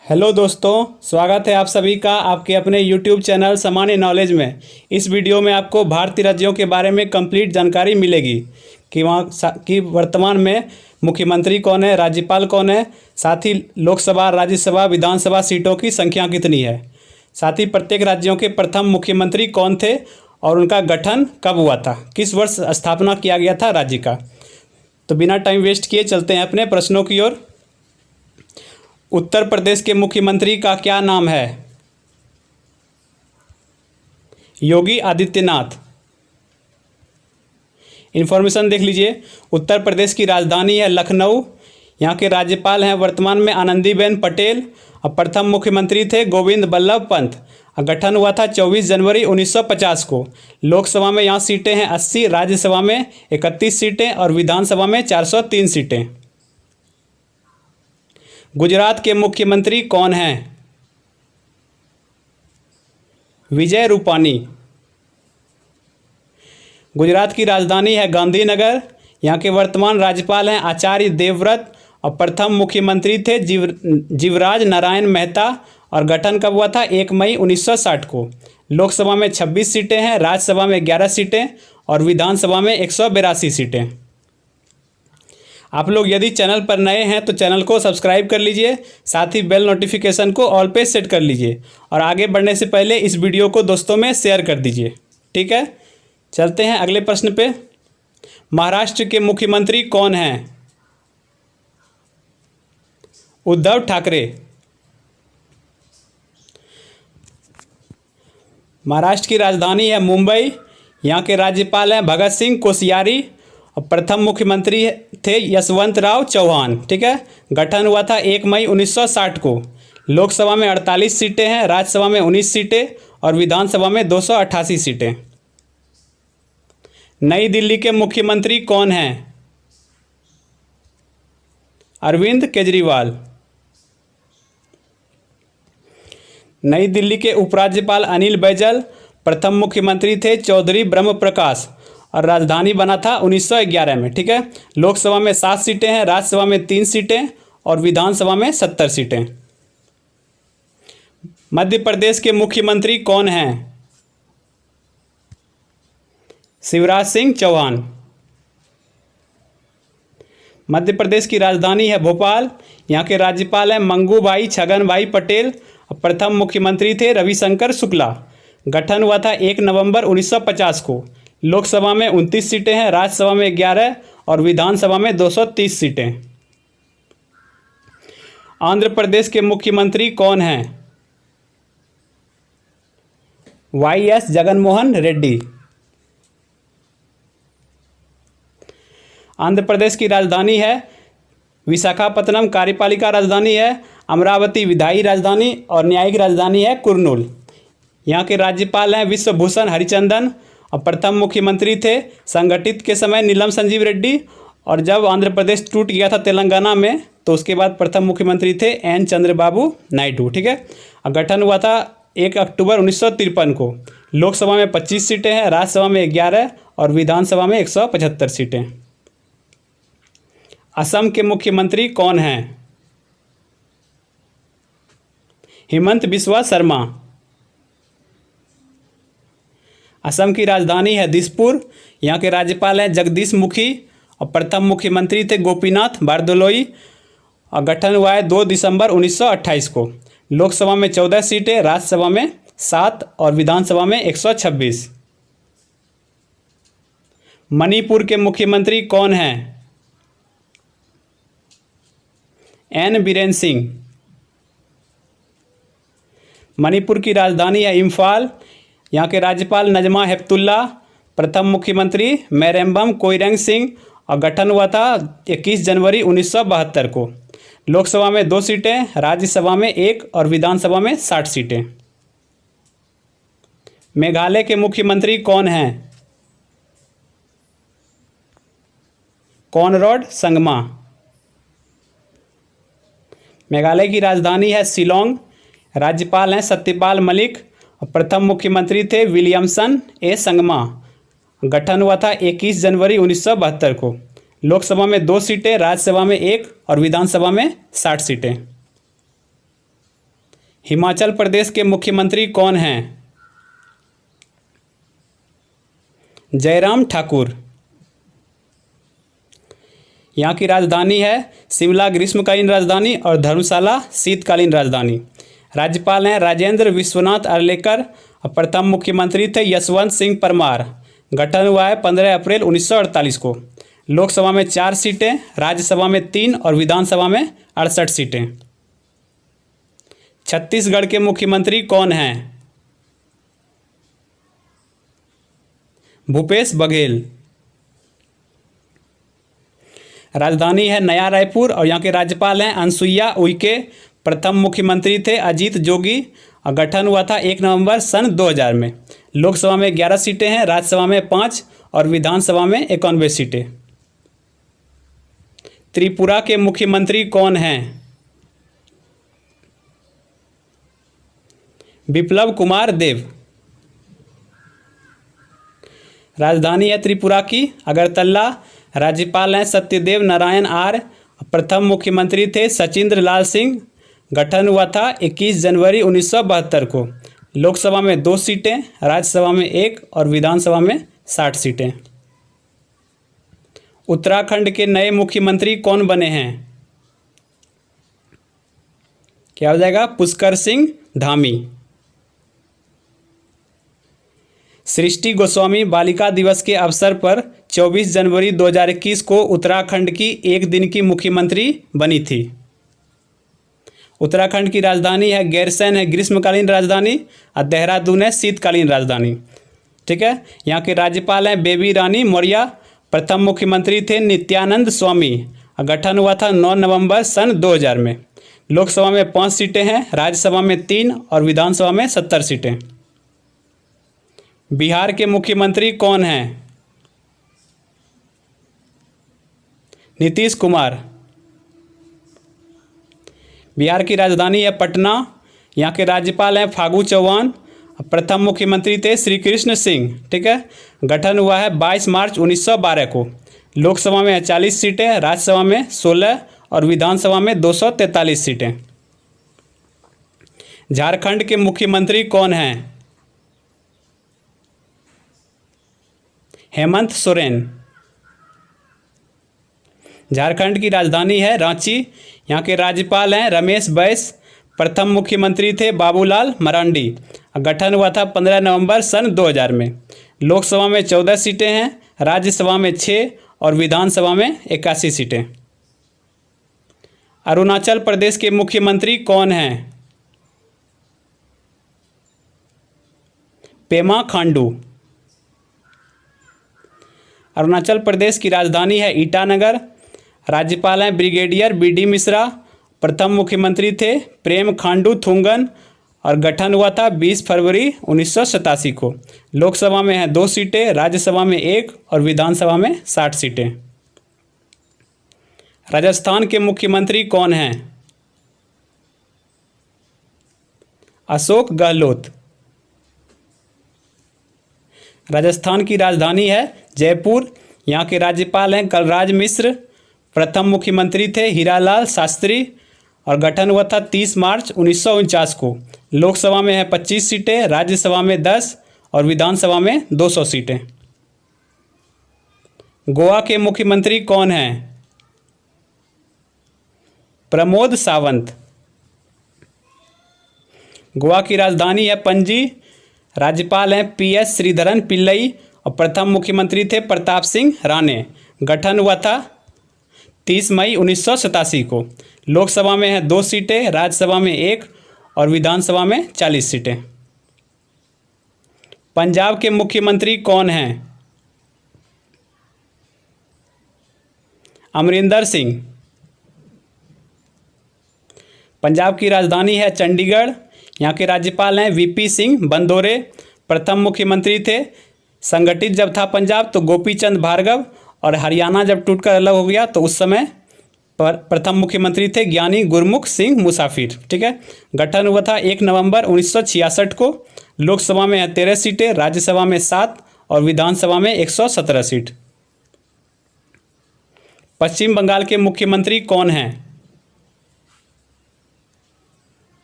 Hello दोस्तों, स्वागत है आप सभी का आपके अपने YouTube चैनल सामान्य नॉलेज में। इस वीडियो में आपको भारतीय राज्यों के बारे में कंप्लीट जानकारी मिलेगी कि वहाँ की वर्तमान में मुख्यमंत्री कौन है, राज्यपाल कौन है, साथ ही लोकसभा, राज्यसभा, विधानसभा सीटों की संख्या कितनी है, साथ ही प्रत्येक राज्यों के प्रथम मुख्यमंत्री कौन थे और उनका गठन कब हुआ था, किस वर्ष स्थापना किया गया था राज्य का। तो बिना टाइम वेस्ट किए चलते हैं अपने प्रश्नों की ओर। उत्तर प्रदेश के मुख्यमंत्री का क्या नाम है? योगी आदित्यनाथ। इन्फॉर्मेशन देख लीजिए। उत्तर प्रदेश की राजधानी है लखनऊ। यहाँ के राज्यपाल हैं वर्तमान में आनंदीबेन पटेल और प्रथम मुख्यमंत्री थे गोविंद बल्लभ पंत। गठन हुआ था 24 जनवरी 1950 को। लोकसभा में यहाँ सीटें हैं 80, राज्यसभा में 31 सीटें और विधानसभा में 403 सीटें। गुजरात के मुख्यमंत्री कौन हैं? विजय रूपानी। गुजरात की राजधानी है गांधीनगर। यहाँ के वर्तमान राज्यपाल हैं आचार्य देवव्रत और प्रथम मुख्यमंत्री थे जीवराज नारायण मेहता। और गठन कब हुआ था? 1 मई 1960 को। लोकसभा में 26 सीटें हैं, राज्यसभा में 11 सीटें और विधानसभा में 182 सीटें। आप लोग यदि चैनल पर नए हैं तो चैनल को सब्सक्राइब कर लीजिए, साथ ही बेल नोटिफिकेशन को ऑल पे सेट कर लीजिए और आगे बढ़ने से पहले इस वीडियो को दोस्तों में शेयर कर दीजिए। ठीक है, चलते हैं अगले प्रश्न पे। महाराष्ट्र के मुख्यमंत्री कौन हैं? उद्धव ठाकरे। महाराष्ट्र की राजधानी है मुंबई। यहाँ के राज्यपाल हैं भगत सिंह कोश्यारी और प्रथम मुख्यमंत्री थे यशवंतराव चौहान। ठीक है, गठन हुआ था 1 मई 1960 को। लोकसभा में 48 सीटें हैं, राज्यसभा में 19 सीटें और विधानसभा में 288 सीटें। नई दिल्ली के मुख्यमंत्री कौन हैं? अरविंद केजरीवाल। नई दिल्ली के उपराज्यपाल अनिल बैजल। प्रथम मुख्यमंत्री थे चौधरी ब्रह्म प्रकाश और राजधानी बना था 1911 में। ठीक है, लोकसभा में 7 सीटें हैं, राज्यसभा में 3 सीटें और विधानसभा में 70 सीटें। मध्य प्रदेश के मुख्यमंत्री कौन हैं? शिवराज सिंह चौहान। मध्य प्रदेश की राजधानी है भोपाल। यहाँ के राज्यपाल हैं मंगूभाई छगन भाई पटेल और प्रथम मुख्यमंत्री थे रविशंकर शुक्ला। गठन हुआ था 1 नवंबर 1950 को। लोकसभा में 29 सीटें हैं, राज्यसभा में 11 और विधानसभा में 230 सीटें। आंध्र प्रदेश के मुख्यमंत्री कौन हैं? YS जगनमोहन रेड्डी। आंध्र प्रदेश की राजधानी है विशाखापत्तनम। कार्यपालिका राजधानी है अमरावती। विधायी राजधानी और न्यायिक राजधानी है कुर्नूल। यहाँ के राज्यपाल हैं विश्वभूषण हरिचंदन और प्रथम मुख्यमंत्री थे संगठित के समय नीलम संजीव रेड्डी। और जब आंध्र प्रदेश टूट गया था तेलंगाना में तो उसके बाद प्रथम मुख्यमंत्री थे N चंद्रबाबू नायडू। ठीक है, गठन हुआ था 1 अक्टूबर 1953 को। लोकसभा में 25 सीटें हैं, राज्यसभा में 11 और विधानसभा में 175 सीटें। असम के मुख्यमंत्री कौन हैं? हेमंत बिस्वा शर्मा। असम की राजधानी है दिसपुर। यहाँ के राज्यपाल हैं जगदीश मुखी और प्रथम मुख्यमंत्री थे गोपीनाथ बारदोलोई। और गठन हुआ है 2 दिसंबर 1928 को। लोकसभा में 14 सीटें, राज्यसभा में 7 और विधानसभा में 126। मणिपुर के मुख्यमंत्री कौन हैं? N बीरेन सिंह। मणिपुर की राजधानी है इम्फाल। यहाँ के राज्यपाल नजमा हेपतुल्ला। प्रथम मुख्यमंत्री मैरेम्बम कोइरेंग सिंह और गठन हुआ था 21 जनवरी 1972 को। लोकसभा में 2 सीटें, राज्यसभा में 1 और विधानसभा में 60 सीटें। मेघालय के मुख्यमंत्री कौन हैं? कॉनरैड संगमा। मेघालय की राजधानी है शिलोंग। राज्यपाल हैं सत्यपाल मलिक और प्रथम मुख्यमंत्री थे विलियमसन ए संगमा। गठन हुआ था 21 जनवरी 1972 को। लोकसभा में 2 सीटें, राज्यसभा में 1 और विधानसभा में 60 सीटें। हिमाचल प्रदेश के मुख्यमंत्री कौन हैं? जयराम ठाकुर। यहाँ की राजधानी है शिमला ग्रीष्मकालीन राजधानी और धर्मशाला शीतकालीन राजधानी। राज्यपाल हैं राजेंद्र विश्वनाथ आर्लेकर और प्रथम मुख्यमंत्री थे यशवंत सिंह परमार। गठन हुआ है 15 अप्रैल 1948 को। लोकसभा में 4 सीटें, राज्यसभा में 3 और विधानसभा में 68 सीटें। छत्तीसगढ़ के मुख्यमंत्री कौन हैं? भूपेश बघेल। राजधानी है नया रायपुर और यहाँ के राज्यपाल हैं अनसुईया उइके। प्रथम मुख्यमंत्री थे अजीत जोगी और गठन हुआ था 1 नवंबर सन 2000 में। लोकसभा में 11 सीटें हैं, राज्यसभा में 5 और विधानसभा में 91 सीटें। त्रिपुरा के मुख्यमंत्री कौन हैं? बिप्लब कुमार देव। राजधानी है त्रिपुरा की अगरतला। राज्यपाल हैं सत्यदेव नारायण आर्य। प्रथम मुख्यमंत्री थे सचिंद्र लाल सिंह। गठन हुआ था 21 जनवरी 1972 को। लोकसभा में 2 सीटें, राज्यसभा में 1 और विधानसभा में 60 सीटें। उत्तराखंड के नए मुख्यमंत्री कौन बने हैं? क्या हो जाएगा? पुष्कर सिंह धामी। सृष्टि गोस्वामी बालिका दिवस के अवसर पर 24 जनवरी 2021 को उत्तराखंड की 1 दिन की मुख्यमंत्री बनी थी। उत्तराखंड की राजधानी है गैरसैंण है ग्रीष्मकालीन राजधानी और देहरादून है शीतकालीन राजधानी। ठीक है। यहाँ के राज्यपाल हैं बेबी रानी मौर्य। प्रथम मुख्यमंत्री थे नित्यानंद स्वामी और गठन हुआ था 9 नवंबर सन 2000 में। लोकसभा में 5 सीटें हैं, राज्यसभा में 3 और विधानसभा में 70 सीटें। बिहार के मुख्यमंत्री कौन हैं? नीतीश कुमार। बिहार की राजधानी है पटना। यहाँ के राज्यपाल हैं फागू चौहान। प्रथम मुख्यमंत्री थे श्री कृष्ण सिंह। ठीक है। गठन हुआ है 22 मार्च 1912 को। लोकसभा में 40 सीटें, राज्यसभा में 16 और विधानसभा में 243 सीटें। झारखंड के मुख्यमंत्री कौन हैं? हेमंत सोरेन। झारखंड की राजधानी है रांची। यहाँ के राज्यपाल हैं रमेश बैस। प्रथम मुख्यमंत्री थे बाबूलाल मरांडी। गठन हुआ था 15 नवंबर सन 2000 में। लोकसभा में 14 सीटें हैं, राज्यसभा में 6 और विधानसभा में 81 सीटें। अरुणाचल प्रदेश के मुख्यमंत्री कौन हैं? पेमा खांडू। अरुणाचल प्रदेश की राजधानी है ईटानगर। राज्यपाल हैं ब्रिगेडियर बी.डी. मिश्रा। प्रथम मुख्यमंत्री थे प्रेम खांडू थुंगन और गठन हुआ था 20 फरवरी 1987 को। लोकसभा में है 2 सीटें, राज्यसभा में 1 और विधानसभा में 60 सीटें। राजस्थान के मुख्यमंत्री कौन हैं? अशोक गहलोत। राजस्थान की राजधानी है जयपुर। यहाँ के राज्यपाल हैं कलराज मिश्र। प्रथम मुख्यमंत्री थे हीरालाल शास्त्री और गठन हुआ था 30 मार्च 1949 को। लोकसभा में है 25 सीटें, राज्यसभा में 10 और विधानसभा में 200 सीटें। गोवा के मुख्यमंत्री कौन हैं? प्रमोद सावंत। गोवा की राजधानी है पणजी। राज्यपाल हैं पी.एस. श्रीधरन पिल्लई और प्रथम मुख्यमंत्री थे प्रताप सिंह राणे। गठन हुआ था 30 मई 1987 को। लोकसभा में है 2 सीटें, राज्यसभा में 1 और विधानसभा में 40 सीटें। पंजाब के मुख्यमंत्री कौन हैं? अमरिंदर सिंह। पंजाब की राजधानी है चंडीगढ़। यहाँ के राज्यपाल हैं वीपी सिंह बंदोरे। प्रथम मुख्यमंत्री थे, संगठित जब था पंजाब तो गोपी चंद भार्गव और हरियाणा जब टूटकर अलग हो गया तो उस समय प्रथम मुख्यमंत्री थे ज्ञानी गुरमुख सिंह मुसाफिर। ठीक है। गठन हुआ था 1 नवंबर 1966 को। लोकसभा में है 13 सीटें, राज्यसभा में 7 और विधानसभा में 117 सीट। पश्चिम बंगाल के मुख्यमंत्री कौन हैं?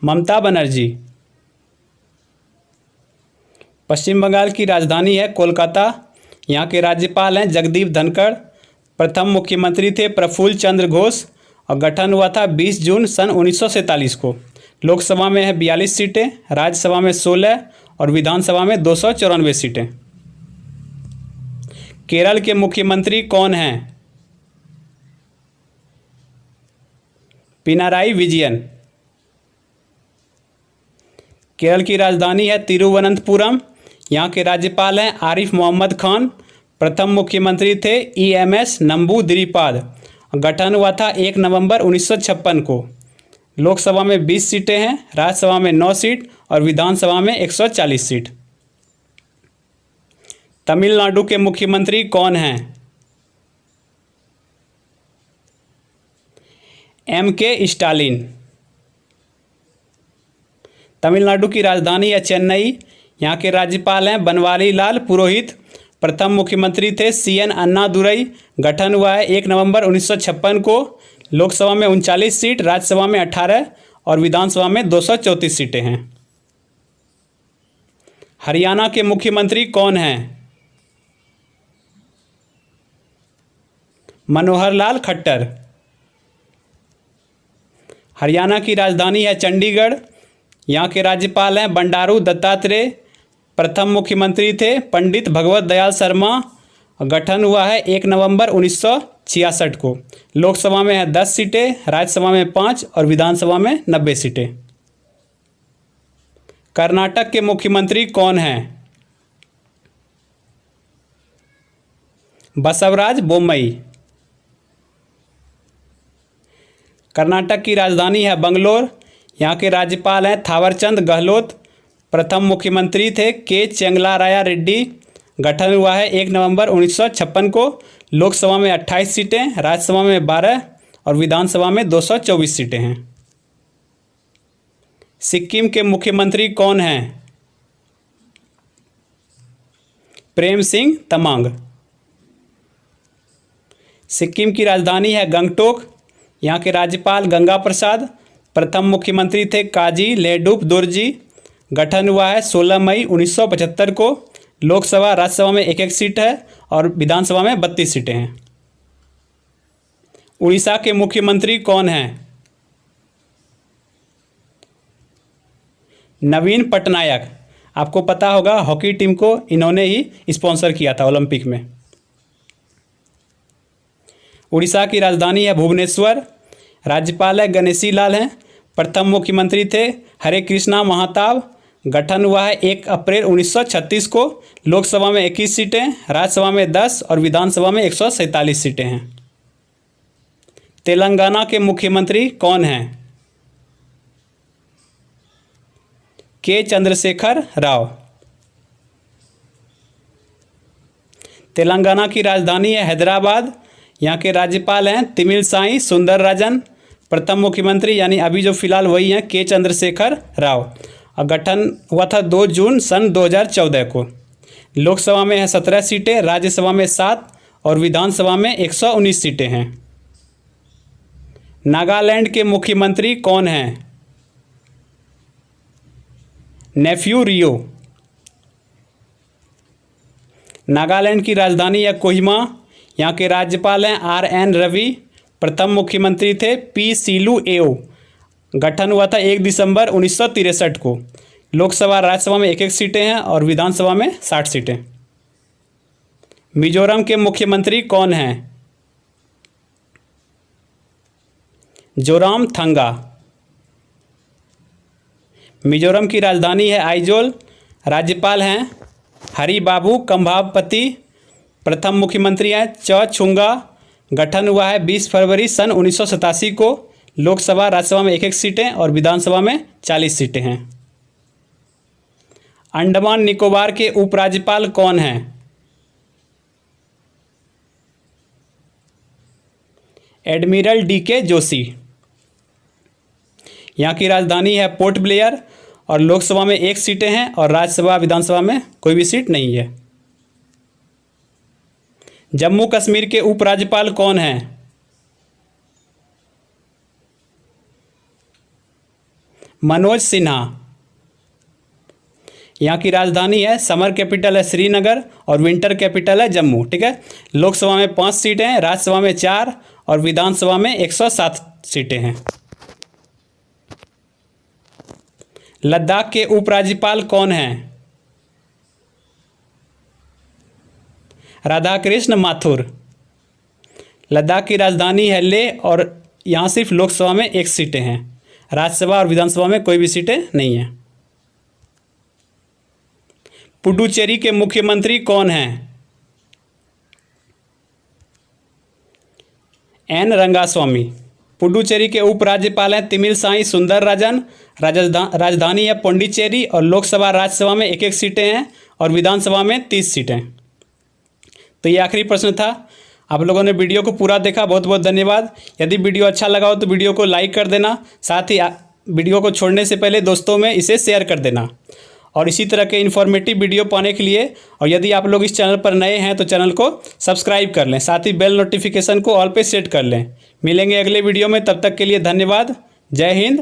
ममता बनर्जी। पश्चिम बंगाल की राजधानी है कोलकाता। यहाँ के राज्यपाल हैं जगदीप धनखड़। प्रथम मुख्यमंत्री थे प्रफुल्ल चंद्र घोष और गठन हुआ था 20 जून सन 1947 को। लोकसभा में है 42 सीटें, राज्यसभा में 16 और विधानसभा में 294 सीटें। केरल के मुख्यमंत्री कौन हैं? पिनाराई विजयन। केरल की राजधानी है तिरुवनंतपुरम। यहाँ के राज्यपाल हैं आरिफ मोहम्मद खान। प्रथम मुख्यमंत्री थे EMS नंबूदिरीपाद। गठन हुआ था 1 नवंबर 1956 को। लोकसभा में 20 सीटें हैं, राज्यसभा में 9 सीट और विधानसभा में 140 सीट। तमिलनाडु के मुख्यमंत्री कौन हैं? MK Stalin. तमिलनाडु की राजधानी है चेन्नई। यहाँ के राज्यपाल हैं बनवारी लाल पुरोहित। प्रथम मुख्यमंत्री थे CN अन्नादुरई। गठन हुआ है 1 नवंबर 1956 को। लोकसभा में 39 सीट, राज्यसभा में 18 और विधानसभा में 234 सीटें हैं। हरियाणा के मुख्यमंत्री कौन हैं? मनोहर लाल खट्टर। हरियाणा की राजधानी है चंडीगढ़। यहाँ के राज्यपाल हैं बंडारू दत्तात्रेय। प्रथम मुख्यमंत्री थे पंडित भगवत दयाल शर्मा। गठन हुआ है 1 नवंबर 1966 को। लोकसभा में है 10 सीटें, राज्यसभा में 5 और विधानसभा में 90 सीटें। कर्नाटक के मुख्यमंत्री कौन हैं? बसवराज बोम्मई। कर्नाटक की राजधानी है बंगलोर। यहाँ के राज्यपाल हैं थावरचंद गहलोत। प्रथम मुख्यमंत्री थे के चेंगलाराया रेड्डी। गठन हुआ है 1 नवंबर 1956 को। लोकसभा में 28 सीटें, राज्यसभा में 12 और विधानसभा में 224 सीटें हैं। सिक्किम के मुख्यमंत्री कौन हैं? प्रेम सिंह तमांग। सिक्किम की राजधानी है गंगटोक। यहाँ के राज्यपाल गंगा प्रसाद। प्रथम मुख्यमंत्री थे काजी लेडुप दोरजी। गठन हुआ है 16 मई 1975 को। लोकसभा राज्यसभा में 1-1 सीट है और विधानसभा में 32 सीटें हैं। उड़ीसा के मुख्यमंत्री कौन हैं? नवीन पटनायक। आपको पता होगा हॉकी टीम को इन्होंने ही स्पॉन्सर किया था ओलंपिक में। उड़ीसा की राजधानी है भुवनेश्वर। राज्यपाल है गणेशी लाल हैं। प्रथम मुख्यमंत्री थे हरे कृष्णा महाताब। गठन हुआ है 1 अप्रैल 1936 को। लोकसभा में 21 सीटें, राज्यसभा में 10 और विधानसभा में 147 सीटें हैं। तेलंगाना के मुख्यमंत्री कौन हैं? के चंद्रशेखर राव। तेलंगाना की राजधानी है हैदराबाद। यहाँ के राज्यपाल हैं तिमिलसाई सुंदरराजन। प्रथम मुख्यमंत्री यानी अभी जो फिलहाल वही हैं के चंद्रशेखर राव। और गठन हुआ था 2 जून सन 2014 को। लोकसभा में है 17 सीटें, राज्यसभा में 7 और विधानसभा में 119 सीटें हैं। नागालैंड के मुख्यमंत्री कौन हैं? नेफ्यू रियो। नागालैंड की राजधानी है कोहिमा। यहाँ के राज्यपाल हैं RN रवि। प्रथम मुख्यमंत्री थे P सीलू एओ। गठन हुआ था 1 दिसंबर 1963 को। लोकसभा राज्यसभा में 1-1 सीटें हैं और विधानसभा में 60 सीटें। मिजोरम के मुख्यमंत्री कौन हैं? जोराम थंगा। मिजोरम की राजधानी है आइजोल। राज्यपाल हैं हरिबाबू कंभापति। प्रथम मुख्यमंत्री हैं च छुंगा। गठन हुआ है 20 फरवरी सन 1987 को। लोकसभा राज्यसभा में 1-1 सीटें और विधानसभा में 40 सीटें हैं। अंडमान निकोबार के उपराज्यपाल कौन हैं? Admiral DK Joshi. यहाँ की राजधानी है पोर्ट ब्लेयर और लोकसभा में 1 सीटें हैं और राज्यसभा विधानसभा में कोई भी सीट नहीं है। जम्मू कश्मीर के उपराज्यपाल कौन हैं? मनोज सिन्हा। यहाँ की राजधानी है, समर कैपिटल है श्रीनगर और विंटर कैपिटल है जम्मू। ठीक है, लोकसभा में 5 सीटें हैं, राज्यसभा में 4 और विधानसभा में 107 सीटें हैं। लद्दाख के उपराज्यपाल कौन हैं? राधाकृष्ण माथुर। लद्दाख की राजधानी है लेह और यहाँ सिर्फ लोकसभा में 1 सीटें हैं, राज्यसभा और विधानसभा में कोई भी सीटें नहीं हैं। पुडुचेरी के मुख्यमंत्री कौन हैं? एन रंगास्वामी। पुडुचेरी के उपराज्यपाल हैं तिमिलसाई सुंदरराजन। राजधानी है पौंडीचेरी और लोकसभा राज्यसभा में 1-1 सीटें हैं और विधानसभा में 30 सीटें। तो ये आखिरी प्रश्न था। आप लोगों ने वीडियो को पूरा देखा, बहुत बहुत धन्यवाद। यदि वीडियो अच्छा लगा हो तो वीडियो को लाइक कर देना, साथ ही वीडियो को छोड़ने से पहले दोस्तों में इसे शेयर कर देना। और इसी तरह के इन्फॉर्मेटिव वीडियो पाने के लिए, और यदि आप लोग इस चैनल पर नए हैं तो चैनल को सब्सक्राइब कर लें, साथ ही बेल नोटिफिकेशन को ऑल पे सेट कर लें। मिलेंगे अगले वीडियो में, तब तक के लिए धन्यवाद। जय हिंद।